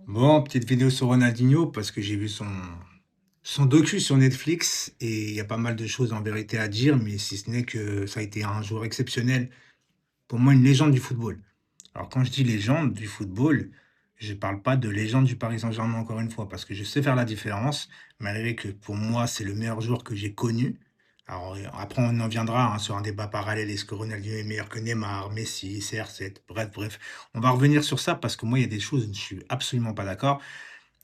Bon, petite vidéo sur Ronaldinho parce que j'ai vu son docu sur Netflix et il y a pas mal de choses en vérité à dire, mais si ce n'est que ça a été un joueur exceptionnel, pour moi une légende du football. Alors quand je dis légende du football, je parle pas de légende du Paris Saint-Germain encore une fois, parce que je sais faire la différence, malgré que pour moi c'est le meilleur joueur que j'ai connu. Alors après on en viendra hein, sur un débat parallèle, est-ce que Ronaldinho est meilleur que Neymar, Messi, CR7, bref. On va revenir sur ça parce que moi il y a des choses où je suis absolument pas d'accord.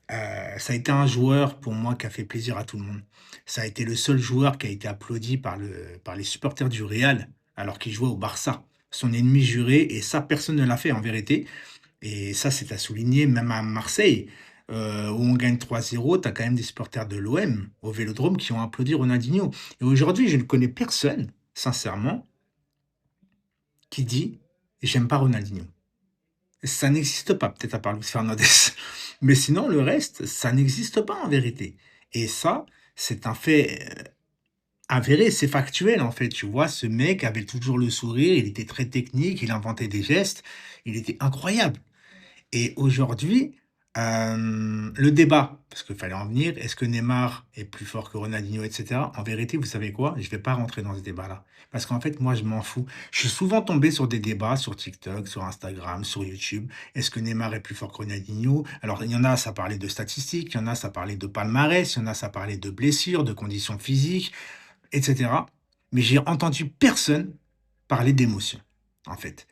Ça a été un joueur pour moi qui a fait plaisir à tout le monde. Ça a été le seul joueur qui a été applaudi par les supporters du Real, alors qu'il jouait au Barça. Son ennemi juré et ça personne ne l'a fait en vérité et ça c'est à souligner même à Marseille, où on gagne 3-0, tu as quand même des supporters de l'OM au Vélodrome qui ont applaudi Ronaldinho et aujourd'hui je ne connais personne, sincèrement, qui dit: «J'aime pas Ronaldinho». Ça n'existe pas, peut-être à part Luis Fernandez. Mais sinon, le reste, ça n'existe pas en vérité. Et ça, c'est un fait avéré, c'est factuel en fait. Tu vois, ce mec avait toujours le sourire, il était très technique, il inventait des gestes, il était incroyable. Et aujourd'hui, le débat, parce qu'il fallait en venir, est-ce que Neymar est plus fort que Ronaldinho et cetera? En vérité, vous savez quoi? Je vais pas rentrer dans ce débat-là. Parce qu'en fait, moi, je m'en fous. Je suis souvent tombé sur des débats sur TikTok, sur Instagram, sur YouTube. Est-ce que Neymar est plus fort que Ronaldinho? Alors, il y en a, ça parlait de statistiques, il y en a, ça parlait de palmarès, il y en a, ça parlait de blessures, de conditions physiques, et cetera. Mais j'ai entendu personne parler d'émotion, en fait.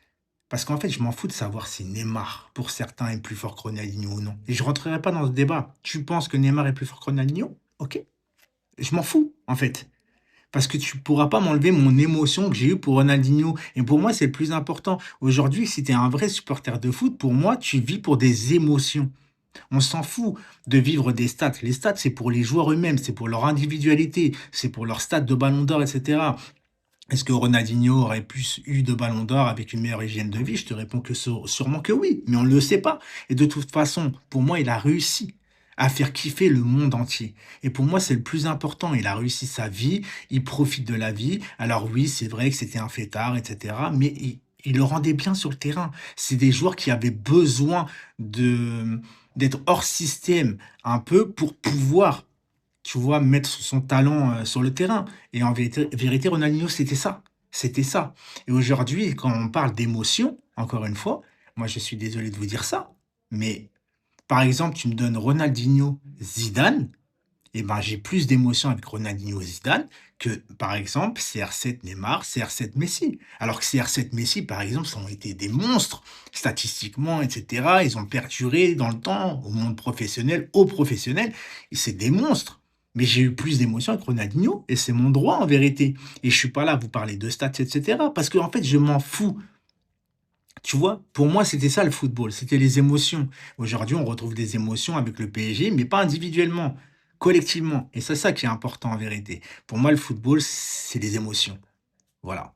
Parce qu'en fait, je m'en fous de savoir si Neymar, pour certains, est plus fort que Ronaldinho ou non. Et je rentrerai pas dans ce débat. Tu penses que Neymar est plus fort que Ronaldinho? OK. Je m'en fous, en fait. Parce que tu pourras pas m'enlever mon émotion que j'ai eue pour Ronaldinho. Et pour moi, c'est le plus important. Aujourd'hui, si tu es un vrai supporter de foot, pour moi, tu vis pour des émotions. On s'en fout de vivre des stats. Les stats, c'est pour les joueurs eux-mêmes, c'est pour leur individualité, c'est pour leur stats de ballon d'or, etc. Est-ce que Ronaldinho aurait plus eu de ballons d'or avec une meilleure hygiène de vie? Je te réponds que sûrement que oui, mais on ne le sait pas. Et de toute façon, pour moi, il a réussi à faire kiffer le monde entier. Et pour moi, c'est le plus important. Il a réussi sa vie, il profite de la vie. Alors oui, c'est vrai que c'était un fêtard, etc. Mais il le rendait bien sur le terrain. C'est des joueurs qui avaient besoin de d'être hors système un peu pour pouvoir tu vois, mettre son talent, sur le terrain et en vérité Ronaldinho, c'était ça. C'était ça et aujourd'hui, quand on parle d'émotion, encore une fois, moi, je suis désolé de vous dire ça, mais par exemple, tu me donnes Ronaldinho, Zidane et ben, j'ai plus d'émotion avec Ronaldinho, Zidane que, par exemple, CR7 Neymar, CR7 Messi. Alors que CR7 Messi, par exemple, ça ont été des monstres statistiquement et cetera. Ils ont perduré dans le temps, au monde professionnel, aux professionnels et c'est des monstres. Mais j'ai eu plus d'émotions avec Ronaldinho et c'est mon droit en vérité. Et je suis pas là à vous parler de stats, et cetera. Parce qu'en fait, je m'en fous. Tu vois? Pour moi, c'était ça le football, c'était les émotions. Aujourd'hui, on retrouve des émotions avec le PSG, mais pas individuellement, collectivement. Et c'est ça qui est important en vérité. Pour moi, le football, c'est des émotions. Voilà.